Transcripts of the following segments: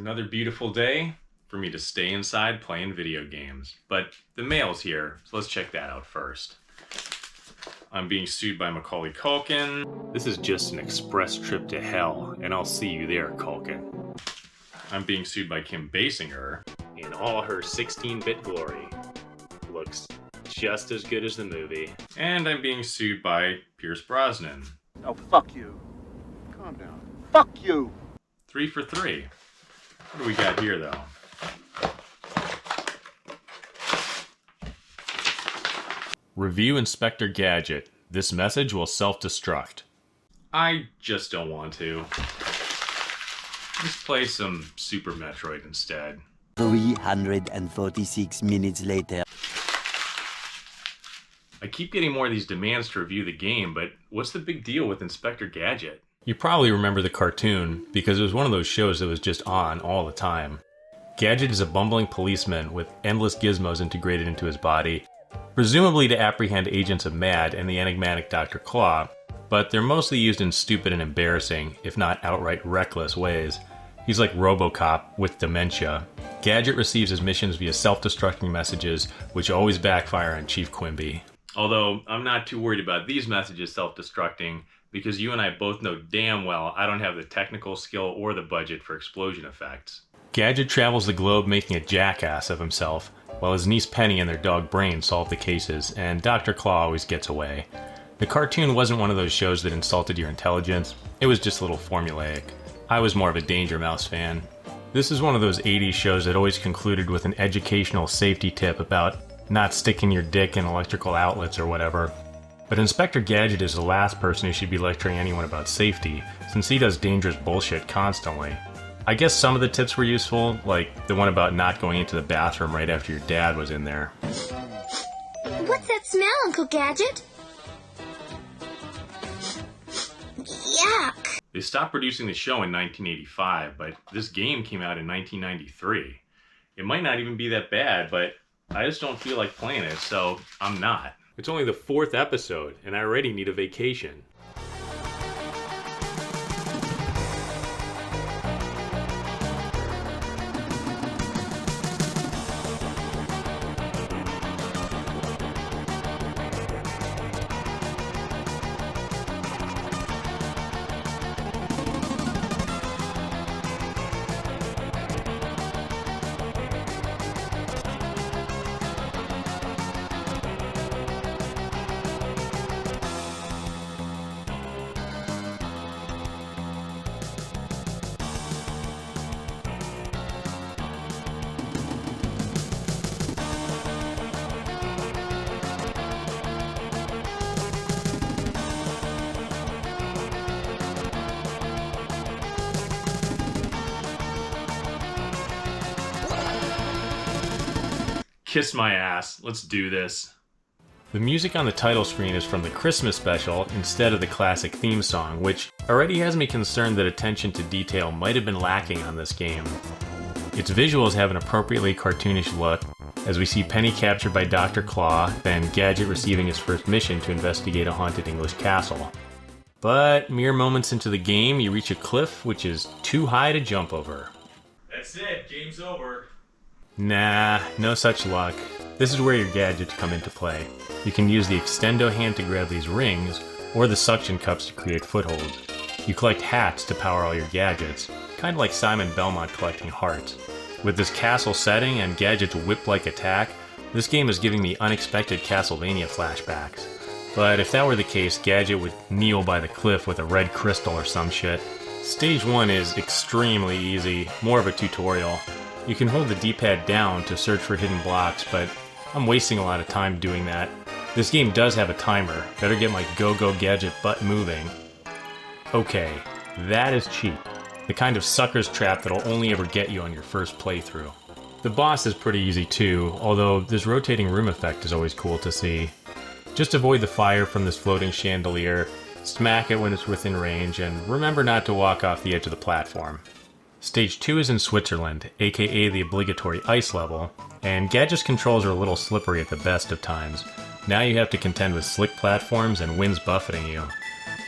another beautiful day for me to stay inside playing video games. But the mail's here, so let's check that out first. I'm being sued by Macaulay Culkin. This is just an express trip to hell, and I'll see you there, Culkin. I'm being sued by Kim Basinger in all her 16-bit glory. Looks just as good as the movie. And I'm being sued by Pierce Brosnan. Oh, fuck you. Calm down. Fuck you! 3 for 3. What do we got here, though? Review Inspector Gadget. This message will self-destruct. I just don't want to. Let's play some Super Metroid instead. 346 minutes later. I keep getting more of these demands to review the game, but what's the big deal with Inspector Gadget? You probably remember the cartoon, because it was one of those shows that was just on all the time. Gadget is a bumbling policeman with endless gizmos integrated into his body, presumably to apprehend agents of MAD and the enigmatic Dr. Claw, but they're mostly used in stupid and embarrassing, if not outright reckless ways. He's like RoboCop with dementia. Gadget receives his missions via self-destructing messages, which always backfire on Chief Quimby. Although, I'm not too worried about these messages self-destructing, because you and I both know damn well I don't have the technical skill or the budget for explosion effects. Gadget travels the globe making a jackass of himself, while his niece Penny and their dog Brain solve the cases, and Dr. Claw always gets away. The cartoon wasn't one of those shows that insulted your intelligence, it was just a little formulaic. I was more of a Danger Mouse fan. This is one of those 80s shows that always concluded with an educational safety tip about not sticking your dick in electrical outlets or whatever. But Inspector Gadget is the last person who should be lecturing anyone about safety, since he does dangerous bullshit constantly. I guess some of the tips were useful, like the one about not going into the bathroom right after your dad was in there. What's that smell, Uncle Gadget? Yuck! They stopped producing the show in 1985, but this game came out in 1993. It might not even be that bad, but I just don't feel like playing it, so I'm not. It's only the 4th episode, and I already need a vacation. Kiss my ass. Let's do this. The music on the title screen is from the Christmas special instead of the classic theme song, which already has me concerned that attention to detail might have been lacking on this game. Its visuals have an appropriately cartoonish look, as we see Penny captured by Dr. Claw, then Gadget receiving his first mission to investigate a haunted English castle. But mere moments into the game, you reach a cliff which is too high to jump over. That's it, game's over. Nah, no such luck. This is where your gadgets come into play. You can use the extendo hand to grab these rings, or the suction cups to create footholds. You collect hats to power all your gadgets, kind of like Simon Belmont collecting hearts. With this castle setting and Gadget's whip-like attack, this game is giving me unexpected Castlevania flashbacks. But if that were the case, Gadget would kneel by the cliff with a red crystal or some shit. Stage 1 is extremely easy, more of a tutorial. You can hold the D-pad down to search for hidden blocks, but I'm wasting a lot of time doing that. This game does have a timer. Better get my go-go gadget butt moving. Okay, that is cheap. The kind of sucker's trap that'll only ever get you on your first playthrough. The boss is pretty easy too, although this rotating room effect is always cool to see. Just avoid the fire from this floating chandelier, smack it when it's within range, and remember not to walk off the edge of the platform. Stage 2 is in Switzerland, aka the obligatory ice level, and Gadget's controls are a little slippery at the best of times. Now you have to contend with slick platforms and winds buffeting you.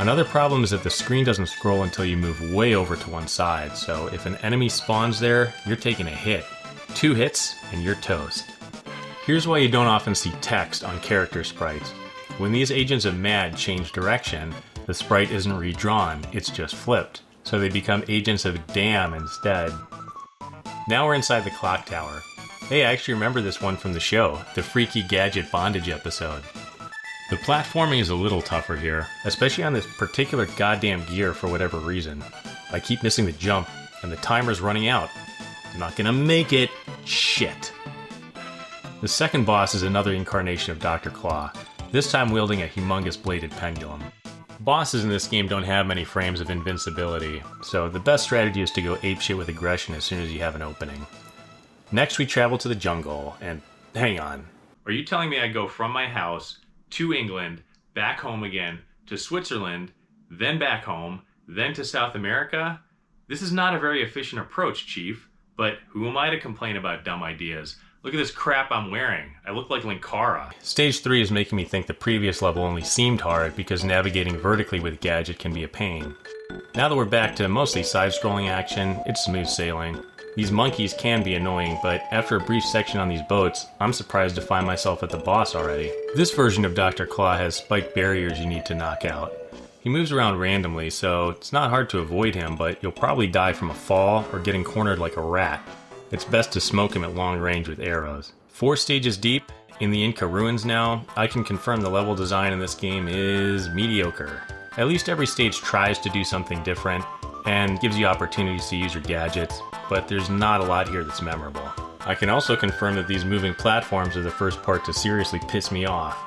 Another problem is that the screen doesn't scroll until you move way over to one side, so if an enemy spawns there, you're taking a hit. 2 hits, and you're toast. Here's why you don't often see text on character sprites. When these agents of MAD change direction, the sprite isn't redrawn, it's just flipped, so they become agents of damn instead. Now we're inside the clock tower. Hey, I actually remember this one from the show, the freaky Gadget bondage episode. The platforming is a little tougher here, especially on this particular goddamn gear for whatever reason. I keep missing the jump, and the timer's running out. I'm not gonna make it. Shit. The second boss is another incarnation of Dr. Claw, this time wielding a humongous bladed pendulum. Bosses in this game don't have many frames of invincibility, so the best strategy is to go apeshit with aggression as soon as you have an opening. Next we travel to the jungle, and hang on. Are you telling me I go from my house to England, back home again, to Switzerland, then back home, then to South America? This is not a very efficient approach, Chief, but who am I to complain about dumb ideas? Look at this crap I'm wearing. I look like Linkara. Stage 3 is making me think the previous level only seemed hard because navigating vertically with Gadget can be a pain. Now that we're back to mostly side-scrolling action, it's smooth sailing. These monkeys can be annoying, but after a brief section on these boats, I'm surprised to find myself at the boss already. This version of Dr. Claw has spiked barriers you need to knock out. He moves around randomly, so it's not hard to avoid him, but you'll probably die from a fall or getting cornered like a rat. It's best to smoke him at long range with arrows. 4 stages deep, in the Inca ruins now, I can confirm the level design in this game is mediocre. At least every stage tries to do something different, and gives you opportunities to use your gadgets, but there's not a lot here that's memorable. I can also confirm that these moving platforms are the first part to seriously piss me off.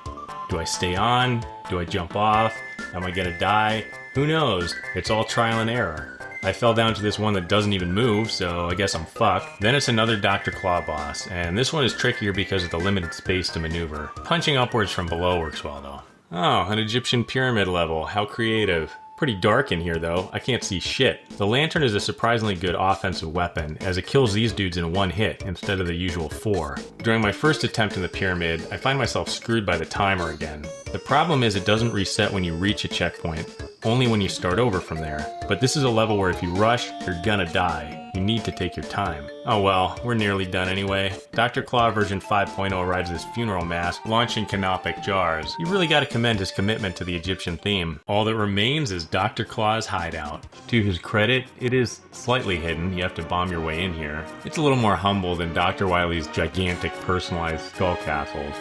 Do I stay on? Do I jump off? Am I gonna die? Who knows? It's all trial and error. I fell down to this one that doesn't even move, so I guess I'm fucked. Then it's another Dr. Claw boss, and this one is trickier because of the limited space to maneuver. Punching upwards from below works well though. Oh, an Egyptian pyramid level, how creative. Pretty dark in here though, I can't see shit. The lantern is a surprisingly good offensive weapon, as it kills these dudes in 1 hit instead of the usual 4. During my first attempt in the pyramid, I find myself screwed by the timer again. The problem is it doesn't reset when you reach a checkpoint, only when you start over from there. But this is a level where if you rush, you're gonna die. You need to take your time. Oh well, we're nearly done anyway. Dr. Claw version 5.0 rides this funeral mass, launching canopic jars. You really gotta commend his commitment to the Egyptian theme. All that remains is Dr. Claw's hideout. To his credit, it is slightly hidden, you have to bomb your way in here. It's a little more humble than Dr. Wily's gigantic personalized skull castles.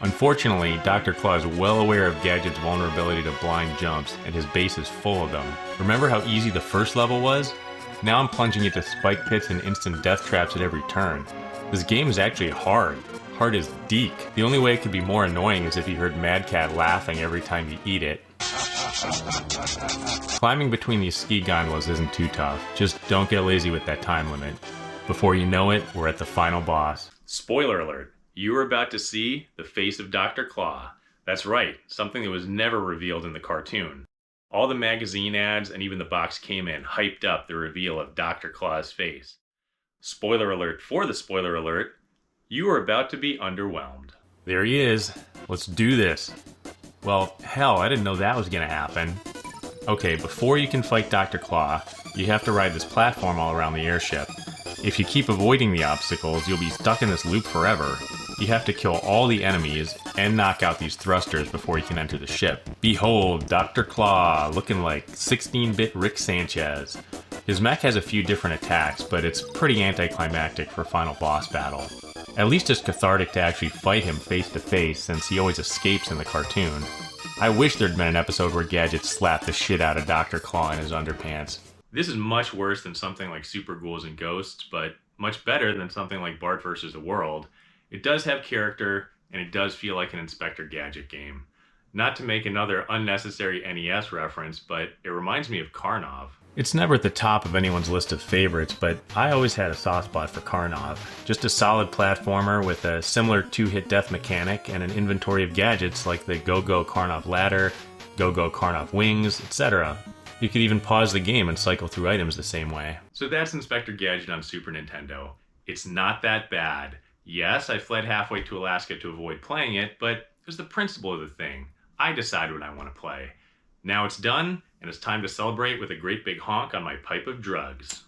Unfortunately, Dr. Claw is well aware of Gadget's vulnerability to blind jumps, and his base is full of them. Remember how easy the first level was? Now I'm plunging into spike pits and instant death traps at every turn. This game is actually hard. Hard as deek. The only way it could be more annoying is if you heard Mad Cat laughing every time you eat it. Climbing between these ski gondolas isn't too tough. Just don't get lazy with that time limit. Before you know it, we're at the final boss. Spoiler alert. You are about to see the face of Dr. Claw. That's right, something that was never revealed in the cartoon. All the magazine ads and even the box came in hyped up the reveal of Dr. Claw's face. Spoiler alert for the spoiler alert, you are about to be underwhelmed. There he is. Let's do this. Well, hell, I didn't know that was gonna happen. Okay, before you can fight Dr. Claw, you have to ride this platform all around the airship. If you keep avoiding the obstacles, you'll be stuck in this loop forever. You have to kill all the enemies and knock out these thrusters before you can enter the ship. Behold, Dr. Claw, looking like 16-bit Rick Sanchez. His mech has a few different attacks, but it's pretty anticlimactic for final boss battle. At least it's cathartic to actually fight him face to face, since he always escapes in the cartoon. I wish there'd been an episode where Gadget slapped the shit out of Dr. Claw in his underpants. This is much worse than something like Super Ghouls and Ghosts, but much better than something like Bart vs. the World. It does have character, and it does feel like an Inspector Gadget game. Not to make another unnecessary NES reference, but it reminds me of Karnov. It's never at the top of anyone's list of favorites, but I always had a soft spot for Karnov. Just a solid platformer with a similar 2-hit death mechanic and an inventory of gadgets like the Go-Go Karnov ladder, Go-Go Karnov wings, etc. You could even pause the game and cycle through items the same way. So that's Inspector Gadget on Super Nintendo. It's not that bad. Yes, I fled halfway to Alaska to avoid playing it, but it was the principle of the thing. I decide what I want to play. Now it's done, and it's time to celebrate with a great big honk on my pipe of drugs.